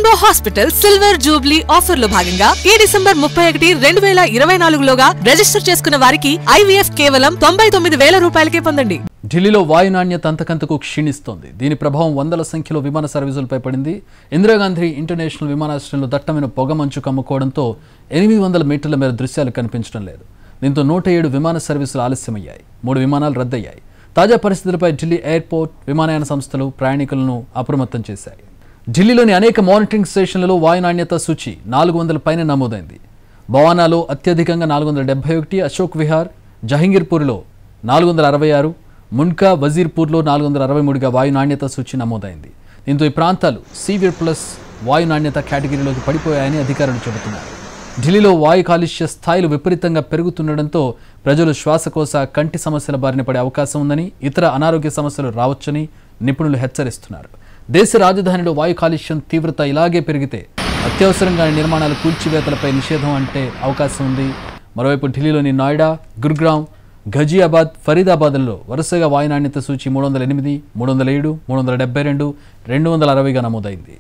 Rainbow hospital silver Jubilee offer లో భాగంగా ఈ డిసెంబర్ 31, 2024 లోగా రిజిస్టర్ చేసుకున్న వారికి IVF కేవలం 99,000 రూపాయలకే పొందండి. ఢిల్లీలో వాయు నాణ్యత అంతకంతకు క్షీణిస్తోంది. దీని ప్రభావం వందల సంఖ్యలో విమాన సర్వీసులపై పడింది. ఇందిరాగాంధీ ఇంటర్నేషనల్ విమానాశ్రయంలో దట్టమైన పొగ మంచు కమ్ముకోవడంతో 800 మీటర్ల మేర దృశ్యాలు కనిపించడం లేదు. దీంతో 107 విమాన సర్వీసులు ఆలస్యమయ్యాయి. 3 విమానాలు రద్దయ్యాయి. తాజా పరిస్థితులపై ఢిల్లీ ఎయిర్పోర్ట్, విమానయాన సంస్థలు ప్రయాణికులను అప్రమత్తం చేశాయి. ఢిల్లీలోని అనేక మానిటరింగ్ స్టేషన్లలో వాయు నాణ్యత సూచి 400 పైన నమోదైంది. బవానాలో అత్యధికంగా 471, అశోక్ విహార్, జహంగీర్పూర్లో 466, మున్కా, వజీర్పూర్లో 463గా వాయు నాణ్యత సూచి నమోదైంది. దీంతో ఈ ప్రాంతాలు సివియర్ ప్లస్ వాయు నాణ్యత కేటగిరీలోకి పడిపోయాయని అధికారులు చెబుతున్నారు. ఢిల్లీలో వాయు కాలుష్య స్థాయిలు విపరీతంగా పెరుగుతుండటంతో ప్రజలు శ్వాసకోశ, కంటి సమస్యల బారిన పడే అవకాశం ఉందని, ఇతర అనారోగ్య సమస్యలు రావచ్చని నిపుణులు హెచ్చరిస్తున్నారు. దేశ రాజధానిలో వాయు కాలుష్యం తీవ్రత ఇలాగే పెరిగితే అత్యవసరంగా నిర్మాణాల కూల్చివేతలపై నిషేధం అంటే అవకాశం ఉంది. మరోవైపు ఢిల్లీలోని నోయిడా, గురుగ్రామ్, ఘజియాబాద్, ఫరీదాబాద్లలో వరుసగా వాయు నాణ్యత సూచి 308, 307, 372, 260గా నమోదైంది.